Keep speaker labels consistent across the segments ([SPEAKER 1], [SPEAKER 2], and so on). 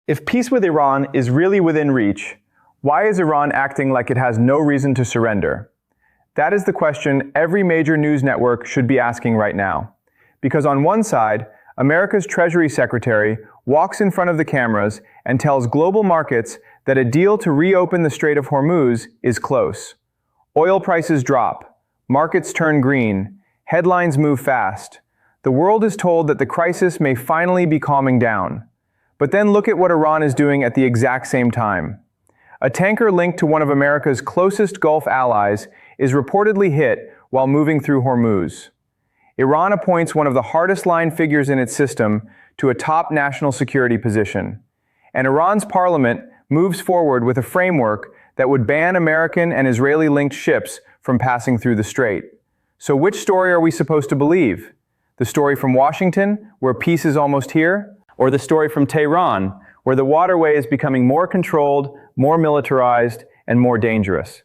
[SPEAKER 1] If peace with Iran is really within reach, why is Iran acting like it has no reason to surrender? That is the question every major news network should be asking right now. Because on one side, America's Treasury Secretary walks in front of the cameras and tells global markets that a deal to reopen the Strait of Hormuz is close. Oil prices drop, markets turn green, headlines move fast. The world is told that the crisis may finally be calming down. But then look at what Iran is doing at the exact same time. A tanker linked to one of America's closest Gulf allies is reportedly hit while moving through Hormuz. Iran appoints one of the hardest-line figures in its system to a top national security position. And Iran's parliament moves forward with a framework that would ban American and Israeli-linked ships from passing through the strait. So which story are we supposed to believe? The story from Washington, where peace is almost here? Or the story from Tehran, where the waterway is becoming more controlled, more militarized, and more dangerous?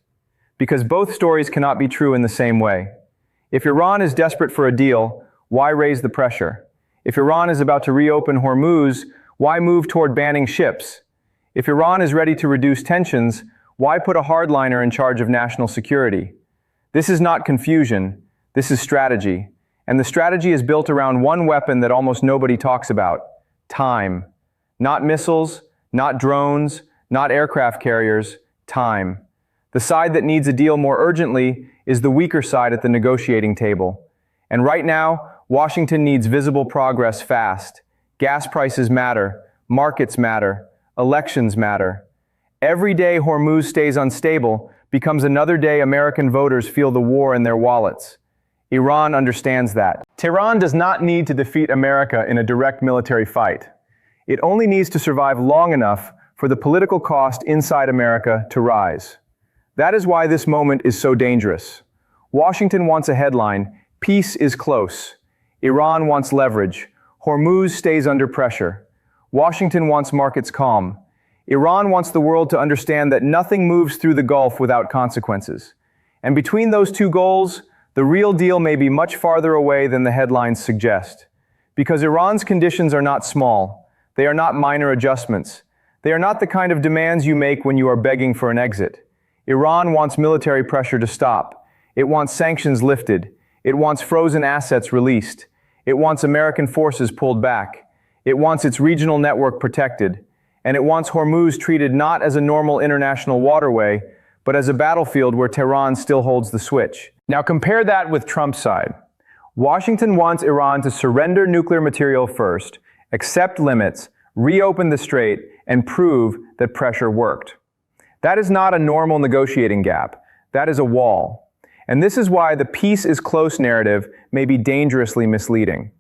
[SPEAKER 1] Because both stories cannot be true in the same way. If Iran is desperate for a deal, why raise the pressure? If Iran is about to reopen Hormuz, why move toward banning ships? If Iran is ready to reduce tensions, why put a hardliner in charge of national security? This is not confusion, this is strategy. And the strategy is built around one weapon that almost nobody talks about: time. Not missiles, not drones, not aircraft carriers, time. The side that needs a deal more urgently is the weaker side at the negotiating table. And right now, Washington needs visible progress fast. Gas prices matter, markets matter, elections matter. Every day Hormuz stays unstable becomes another day American voters feel the war in their wallets. Iran understands that. Tehran does not need to defeat America in a direct military fight. It only needs to survive long enough for the political cost inside America to rise. That is why this moment is so dangerous. Washington wants a headline: peace is close. Iran wants leverage. Hormuz stays under pressure. Washington wants markets calm. Iran wants the world to understand that nothing moves through the Gulf without consequences. And between those two goals, the real deal may be much farther away than the headlines suggest. Because Iran's conditions are not small. They are not minor adjustments. They are not the kind of demands you make when you are begging for an exit. Iran wants military pressure to stop. It wants sanctions lifted. It wants frozen assets released. It wants American forces pulled back. It wants its regional network protected. And it wants Hormuz treated not as a normal international waterway, but as a battlefield where Tehran still holds the switch. Now compare that with Trump's side. Washington wants Iran to surrender nuclear material first, accept limits, reopen the strait, and prove that pressure worked. That is not a normal negotiating gap. That is a wall. And this is why the peace is close narrative may be dangerously misleading.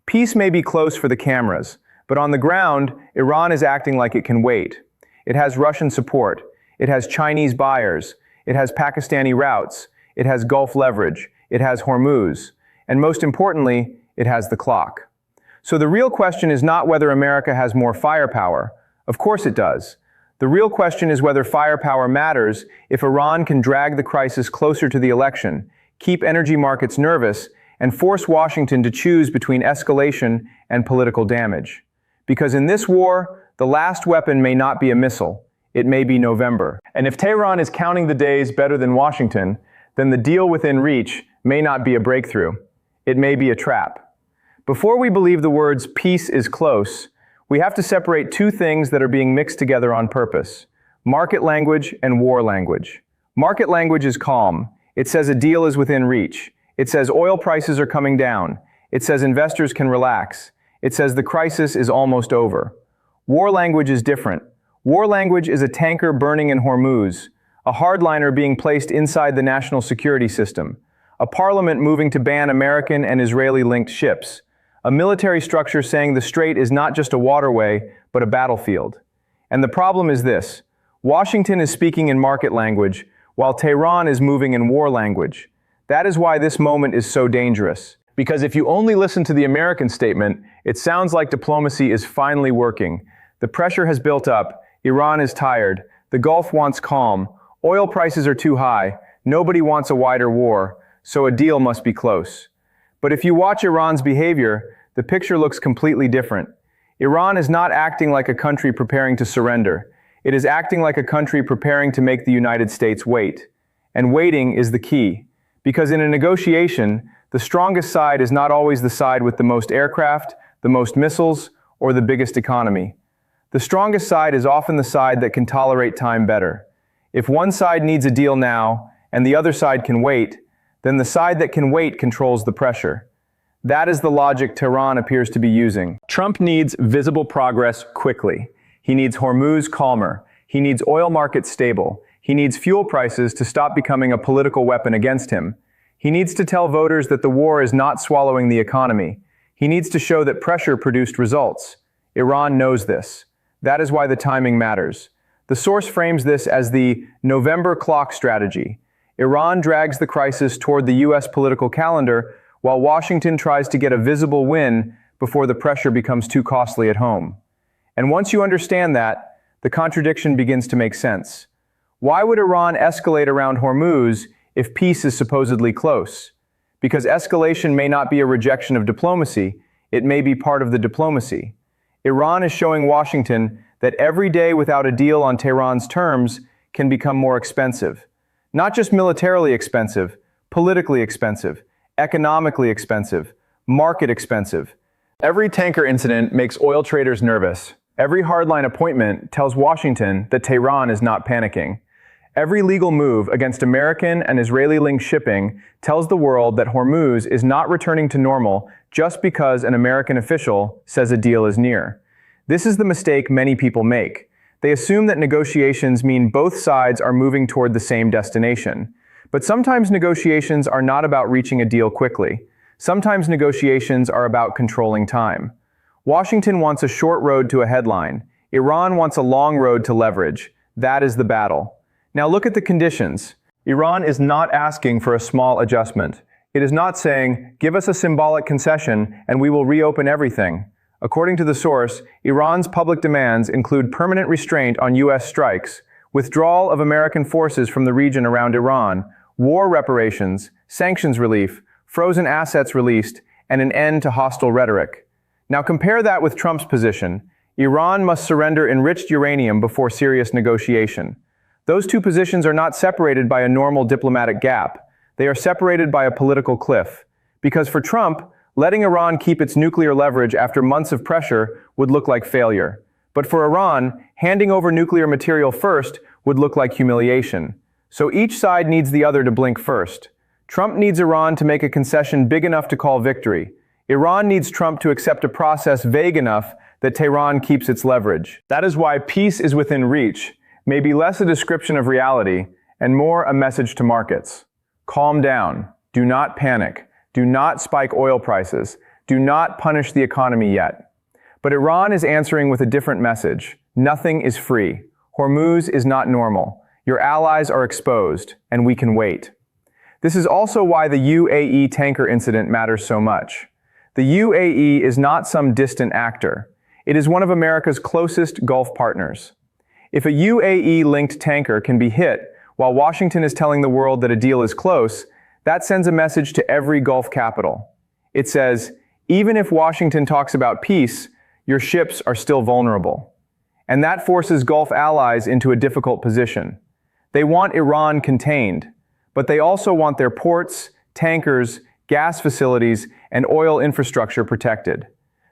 [SPEAKER 1] Peace may be close for the cameras, but on the ground, Iran is acting like it can wait. It has Russian support. It has Chinese buyers. It has Pakistani routes. It has Gulf leverage. It has Hormuz. And most importantly, it has the clock. So the real question is not whether America has more firepower. Of course it does. The real question is whether firepower matters if Iran can drag the crisis closer to the election, keep energy markets nervous, and force Washington to choose between escalation and political damage. Because in this war, the last weapon may not be a missile. It may be November. And if Tehran is counting the days better than Washington, then the deal within reach may not be a breakthrough. It may be a trap. Before we believe the words "peace is close," we have to separate two things that are being mixed together on purpose: market language and war language. Market language is calm. It says a deal is within reach. It says oil prices are coming down. It says investors can relax. It says the crisis is almost over. War language is different. War language is a tanker burning in Hormuz, a hardliner being placed inside the national security system, a parliament moving to ban American and Israeli-linked ships, a military structure saying the strait is not just a waterway, but a battlefield. And the problem is this: Washington is speaking in market language, while Tehran is moving in war language. That is why this moment is so dangerous. Because if you only listen to the American statement, it sounds like diplomacy is finally working. The pressure has built up. Iran is tired. The Gulf wants calm. Oil prices are too high. Nobody wants a wider war, so a deal must be close. But if you watch Iran's behavior, the picture looks completely different. Iran is not acting like a country preparing to surrender. It is acting like a country preparing to make the United States wait. And waiting is the key. Because in a negotiation, the strongest side is not always the side with the most aircraft, the most missiles, or the biggest economy. The strongest side is often the side that can tolerate time better. If one side needs a deal now, and the other side can wait, then the side that can wait controls the pressure. That is the logic Tehran appears to be using. Trump needs visible progress quickly. He needs Hormuz calmer. He needs oil markets stable. He needs fuel prices to stop becoming a political weapon against him. He needs to tell voters that the war is not swallowing the economy. He needs to show that pressure produced results. Iran knows this. That is why the timing matters. The source frames this as the November clock strategy. Iran drags the crisis toward the U.S. political calendar while Washington tries to get a visible win before the pressure becomes too costly at home. And once you understand that, the contradiction begins to make sense. Why would Iran escalate around Hormuz if peace is supposedly close? Because escalation may not be a rejection of diplomacy, it may be part of the diplomacy. Iran is showing Washington that every day without a deal on Tehran's terms can become more expensive. Not just militarily expensive, politically expensive, economically expensive, market expensive. Every tanker incident makes oil traders nervous. Every hardline appointment tells Washington that Tehran is not panicking. Every legal move against American and Israeli-linked shipping tells the world that Hormuz is not returning to normal just because an American official says a deal is near. This is the mistake many people make. They assume that negotiations mean both sides are moving toward the same destination. But sometimes negotiations are not about reaching a deal quickly. Sometimes negotiations are about controlling time. Washington wants a short road to a headline. Iran wants a long road to leverage. That is the battle. Now look at the conditions. Iran is not asking for a small adjustment. It is not saying, give us a symbolic concession and we will reopen everything. According to the source, Iran's public demands include permanent restraint on U.S. strikes, withdrawal of American forces from the region around Iran, war reparations, sanctions relief, frozen assets released, and an end to hostile rhetoric. Now compare that with Trump's position. Iran must surrender enriched uranium before serious negotiation. Those two positions are not separated by a normal diplomatic gap. They are separated by a political cliff. Because for Trump, letting Iran keep its nuclear leverage after months of pressure would look like failure. But for Iran, handing over nuclear material first would look like humiliation. So each side needs the other to blink first. Trump needs Iran to make a concession big enough to call victory. Iran needs Trump to accept a process vague enough that Tehran keeps its leverage. That is why peace is within reach, may be less a description of reality and more a message to markets. Calm down. Do not panic. Do not spike oil prices. Do not punish the economy yet. But Iran is answering with a different message. Nothing is free. Hormuz is not normal. Your allies are exposed, and we can wait. This is also why the UAE tanker incident matters so much. The UAE is not some distant actor. It is one of America's closest Gulf partners. If a UAE-linked tanker can be hit while Washington is telling the world that a deal is close, that sends a message to every Gulf capital. It says, even if Washington talks about peace, your ships are still vulnerable. And that forces Gulf allies into a difficult position. They want Iran contained, but they also want their ports, tankers, gas facilities, and oil infrastructure protected.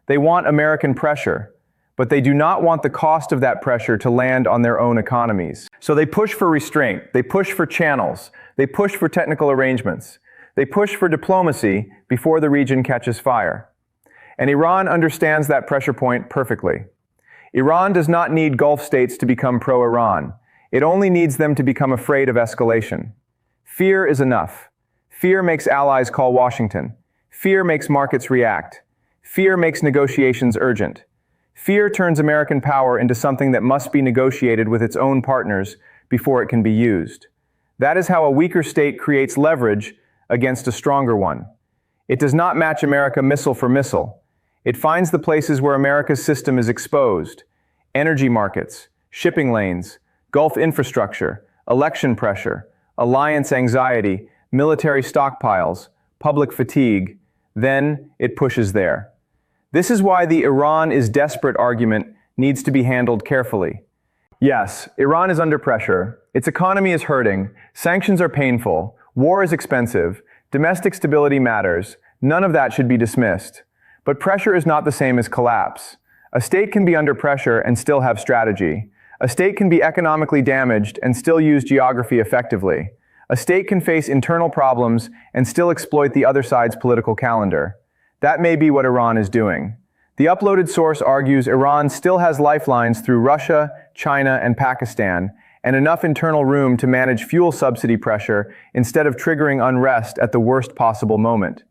[SPEAKER 1] They want American pressure, but they do not want the cost of that pressure to land on their own economies. So they push for restraint, they push for channels, they push for technical arrangements, they push for diplomacy before the region catches fire. And Iran understands that pressure point perfectly. Iran does not need Gulf states to become pro-Iran. It only needs them to become afraid of escalation. Fear is enough. Fear makes allies call Washington. Fear makes markets react. Fear makes negotiations urgent. Fear turns American power into something that must be negotiated with its own partners before it can be used. That is how a weaker state creates leverage against a stronger one. It does not match America missile for missile. It finds the places where America's system is exposed: energy markets, shipping lanes, Gulf infrastructure, election pressure, alliance anxiety, military stockpiles, public fatigue. Then it pushes there. This is why the Iran is desperate argument needs to be handled carefully. Yes, Iran is under pressure. Its economy is hurting. Sanctions are painful. War is expensive. Domestic stability matters. None of that should be dismissed. But pressure is not the same as collapse. A state can be under pressure and still have strategy. A state can be economically damaged and still use geography effectively. A state can face internal problems and still exploit the other side's political calendar. That may be what Iran is doing. The uploaded source argues Iran still has lifelines through Russia, China, and Pakistan, and enough internal room to manage fuel subsidy pressure instead of triggering unrest at the worst possible moment.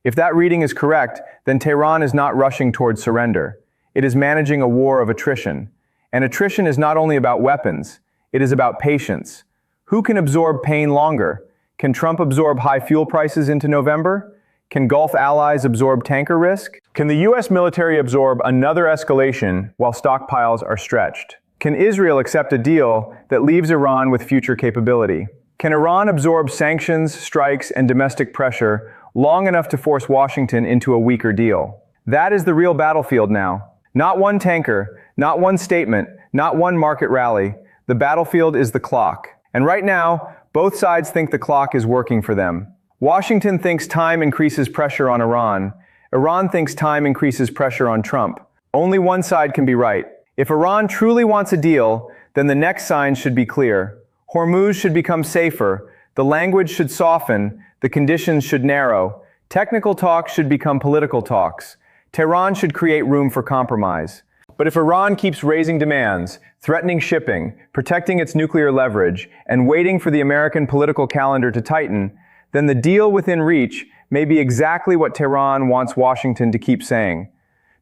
[SPEAKER 1] If that reading is correct, then Tehran is not rushing towards surrender. It is managing a war of attrition. And attrition is not only about weapons, it is about patience. Who can absorb pain longer? Can Trump absorb high fuel prices into November? Can Gulf allies absorb tanker risk? Can the US military absorb another escalation while stockpiles are stretched? Can Israel accept a deal that leaves Iran with future capability? Can Iran absorb sanctions, strikes, and domestic pressure long enough to force Washington into a weaker deal? That is the real battlefield now. Not one tanker, not one statement, not one market rally. The battlefield is the clock. And right now, both sides think the clock is working for them. Washington thinks time increases pressure on Iran. Iran thinks time increases pressure on Trump. Only one side can be right. If Iran truly wants a deal, then the next signs should be clear. Hormuz should become safer. The language should soften. The conditions should narrow. Technical talks should become political talks. Tehran should create room for compromise. But if Iran keeps raising demands, threatening shipping, protecting its nuclear leverage, and waiting for the American political calendar to tighten, then the deal within reach may be exactly what Tehran wants Washington to keep saying.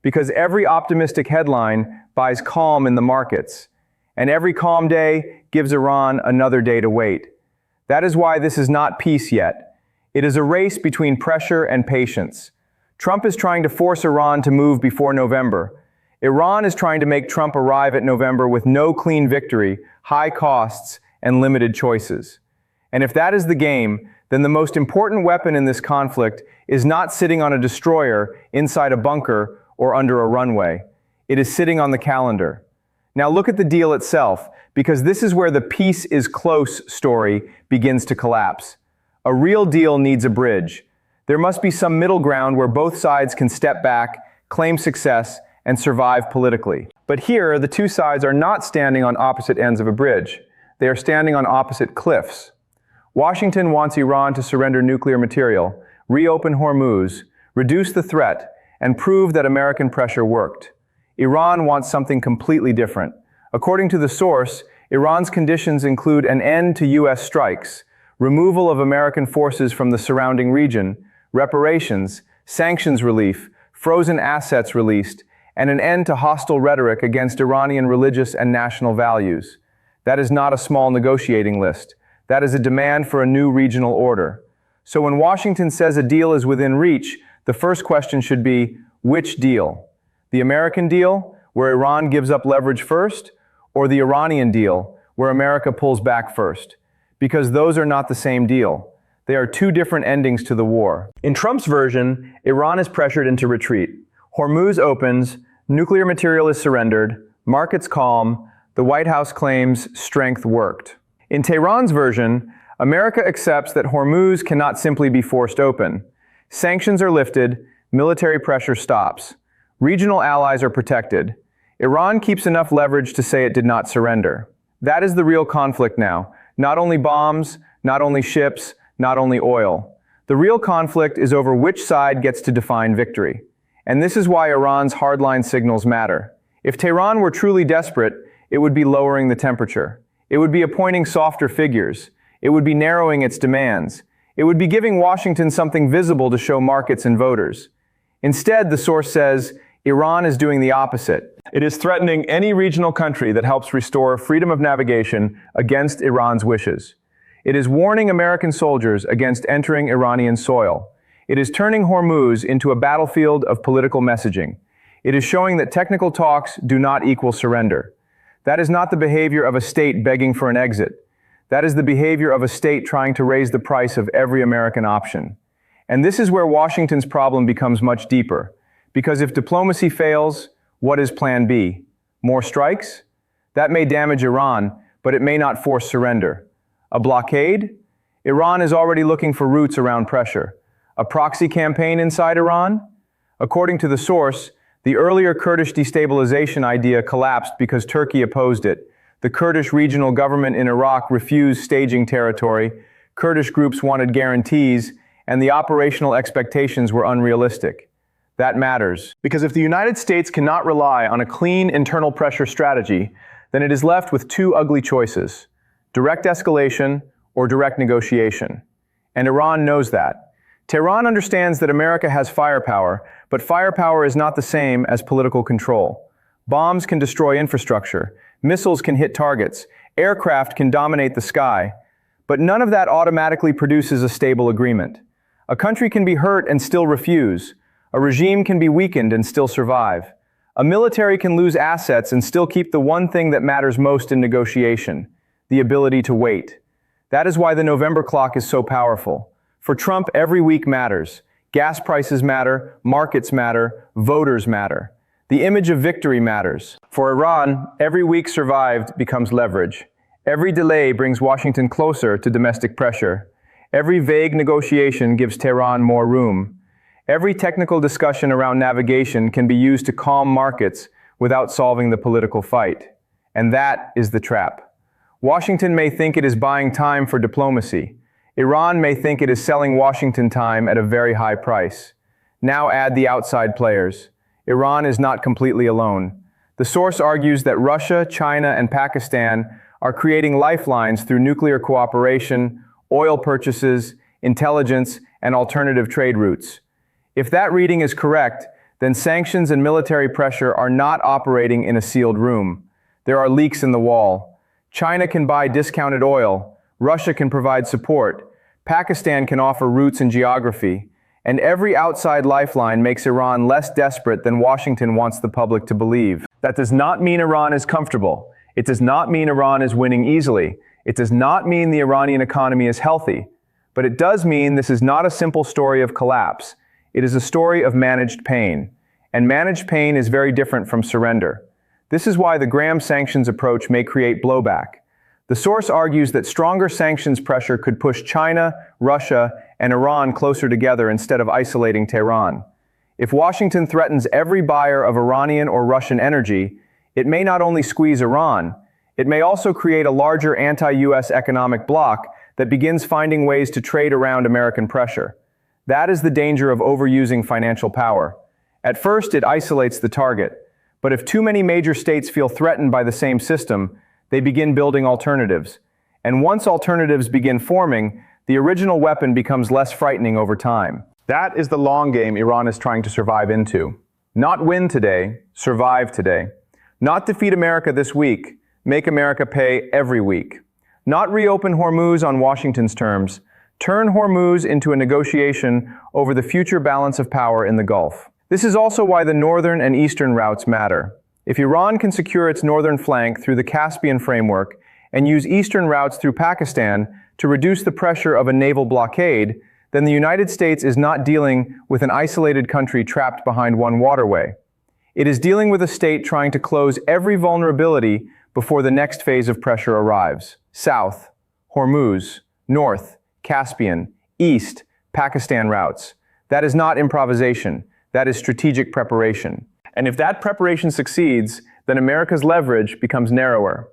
[SPEAKER 1] Because every optimistic headline buys calm in the markets, and every calm day gives Iran another day to wait. That is why this is not peace yet. It is a race between pressure and patience. Trump is trying to force Iran to move before November. Iran is trying to make Trump arrive at November with no clean victory, high costs, and limited choices. And if that is the game, then the most important weapon in this conflict is not sitting on a destroyer inside a bunker or under a runway. It is sitting on the calendar. Now look at the deal itself, because this is where the peace is close story begins to collapse. A real deal needs a bridge. There must be some middle ground where both sides can step back, claim success, and survive politically. But here, the two sides are not standing on opposite ends of a bridge. They are standing on opposite cliffs. Washington wants Iran to surrender nuclear material, reopen Hormuz, reduce the threat, and prove that American pressure worked. Iran wants something completely different. According to the source, Iran's conditions include an end to U.S. strikes, removal of American forces from the surrounding region, reparations, sanctions relief, frozen assets released, and an end to hostile rhetoric against Iranian religious and national values. That is not a small negotiating list. That is a demand for a new regional order. So when Washington says a deal is within reach, the first question should be, which deal? The American deal, where Iran gives up leverage first, or the Iranian deal, where America pulls back first? Because those are not the same deal. They are two different endings to the war. In Trump's version, Iran is pressured into retreat. Hormuz opens, nuclear material is surrendered, markets calm, the White House claims strength worked. In Tehran's version, America accepts that Hormuz cannot simply be forced open. Sanctions are lifted, military pressure stops. Regional allies are protected. Iran keeps enough leverage to say it did not surrender. That is the real conflict now. Not only bombs, not only ships, not only oil. The real conflict is over which side gets to define victory. And this is why Iran's hardline signals matter. If Tehran were truly desperate, it would be lowering the temperature. It would be appointing softer figures. It would be narrowing its demands. It would be giving Washington something visible to show markets and voters. Instead, the source says, Iran is doing the opposite. It is threatening any regional country that helps restore freedom of navigation against Iran's wishes. It is warning American soldiers against entering Iranian soil. It is turning Hormuz into a battlefield of political messaging. It is showing that technical talks do not equal surrender. That is not the behavior of a state begging for an exit. That is the behavior of a state trying to raise the price of every American option. And this is where Washington's problem becomes much deeper. Because if diplomacy fails, what is Plan B? More strikes? That may damage Iran, but it may not force surrender. A blockade? Iran is already looking for routes around pressure. A proxy campaign inside Iran? According to the source, the earlier Kurdish destabilization idea collapsed because Turkey opposed it. The Kurdish regional government in Iraq refused staging territory, Kurdish groups wanted guarantees, and the operational expectations were unrealistic. That matters, because if the United States cannot rely on a clean internal pressure strategy, then it is left with two ugly choices: direct escalation or direct negotiation. And Iran knows that. Tehran understands that America has firepower, but firepower is not the same as political control. Bombs can destroy infrastructure, missiles can hit targets, aircraft can dominate the sky, but none of that automatically produces a stable agreement. A country can be hurt and still refuse. A regime can be weakened and still survive. A military can lose assets and still keep the one thing that matters most in negotiation: the ability to wait. That is why the November clock is so powerful. For Trump, every week matters. Gas prices matter, markets matter, voters matter. The image of victory matters. For Iran, every week survived becomes leverage. Every delay brings Washington closer to domestic pressure. Every vague negotiation gives Tehran more room. Every technical discussion around navigation can be used to calm markets without solving the political fight. And that is the trap. Washington may think it is buying time for diplomacy. Iran may think it is selling Washington time at a very high price. Now add the outside players. Iran is not completely alone. The source argues that Russia, China, and Pakistan are creating lifelines through nuclear cooperation, oil purchases, intelligence, and alternative trade routes. If that reading is correct, then sanctions and military pressure are not operating in a sealed room. There are leaks in the wall. China can buy discounted oil. Russia can provide support. Pakistan can offer routes and geography. And every outside lifeline makes Iran less desperate than Washington wants the public to believe. That does not mean Iran is comfortable. It does not mean Iran is winning easily. It does not mean the Iranian economy is healthy. But it does mean this is not a simple story of collapse. It is a story of managed pain. And managed pain is very different from surrender. This is why the Graham sanctions approach may create blowback. The source argues that stronger sanctions pressure could push China, Russia, and Iran closer together instead of isolating Tehran. If Washington threatens every buyer of Iranian or Russian energy, it may not only squeeze Iran, it may also create a larger anti-US economic bloc that begins finding ways to trade around American pressure. That is the danger of overusing financial power. At first, it isolates the target. But if too many major states feel threatened by the same system, they begin building alternatives. And once alternatives begin forming, the original weapon becomes less frightening over time. That is the long game Iran is trying to survive into. Not win today, survive today. Not defeat America this week, make America pay every week. Not reopen Hormuz on Washington's terms, turn Hormuz into a negotiation over the future balance of power in the Gulf. This is also why the northern and eastern routes matter. If Iran can secure its northern flank through the Caspian framework and use eastern routes through Pakistan to reduce the pressure of a naval blockade, then the United States is not dealing with an isolated country trapped behind one waterway. It is dealing with a state trying to close every vulnerability before the next phase of pressure arrives. South, Hormuz; north, Caspian; east, Pakistan routes. That is not improvisation. That is strategic preparation. And if that preparation succeeds, then America's leverage becomes narrower.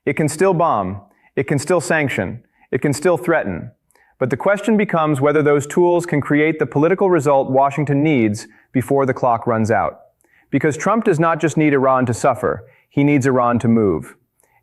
[SPEAKER 1] It can still bomb. It can still sanction. It can still threaten. But the question becomes whether those tools can create the political result Washington needs before the clock runs out. Because Trump does not just need Iran to suffer, he needs Iran to move.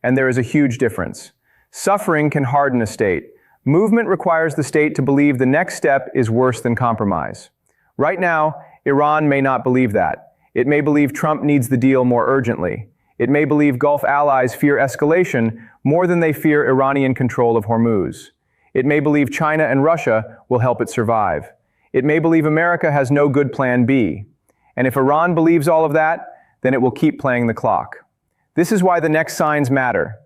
[SPEAKER 1] And there is a huge difference. Suffering can harden a state. Movement requires the state to believe the next step is worse than compromise. Right now, Iran may not believe that. It may believe Trump needs the deal more urgently. It may believe Gulf allies fear escalation more than they fear Iranian control of Hormuz. It may believe China and Russia will help it survive. It may believe America has no good plan B. And if Iran believes all of that, then it will keep playing the clock. This is why the next signs matter.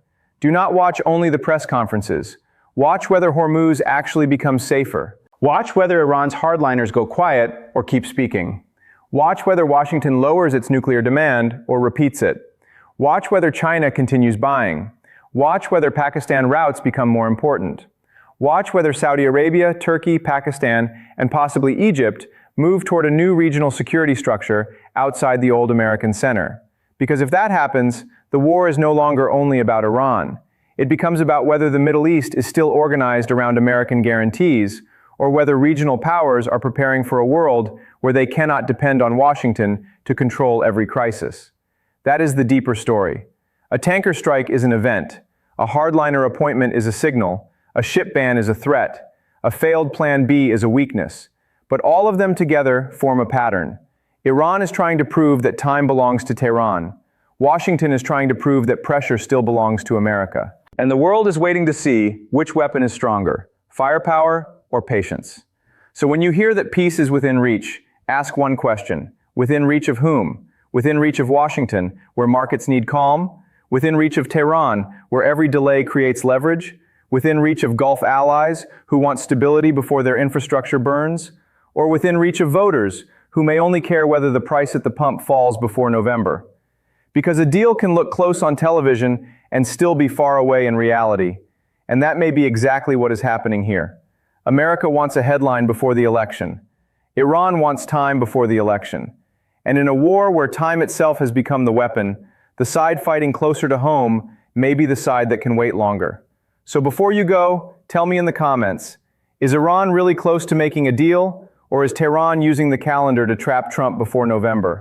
[SPEAKER 1] Do not watch only the press conferences. Watch whether Hormuz actually becomes safer. Watch whether Iran's hardliners go quiet or keep speaking. Watch whether Washington lowers its nuclear demand or repeats it. Watch whether China continues buying. Watch whether Pakistan routes become more important. Watch whether Saudi Arabia, Turkey, Pakistan, and possibly Egypt move toward a new regional security structure outside the old American center. Because if that happens, the war is no longer only about Iran. It becomes about whether the Middle East is still organized around American guarantees, or whether regional powers are preparing for a world where they cannot depend on Washington to control every crisis. That is the deeper story. A tanker strike is an event. A hardliner appointment is a signal. A ship ban is a threat. A failed Plan B is a weakness. But all of them together form a pattern. Iran is trying to prove that time belongs to Tehran. Washington is trying to prove that pressure still belongs to America. And the world is waiting to see which weapon is stronger, firepower or patience. So when you hear that peace is within reach, ask one question. Within reach of whom? Within reach of Washington, where markets need calm? Within reach of Tehran, where every delay creates leverage? Within reach of Gulf allies, who want stability before their infrastructure burns? Or within reach of voters, who may only care whether the price at the pump falls before November? Because a deal can look close on television and still be far away in reality. And that may be exactly what is happening here. America wants a headline before the election. Iran wants time before the election. And in a war where time itself has become the weapon, the side fighting closer to home may be the side that can wait longer. So before you go, tell me in the comments, is Iran really close to making a deal, or is Tehran using the calendar to trap Trump before November?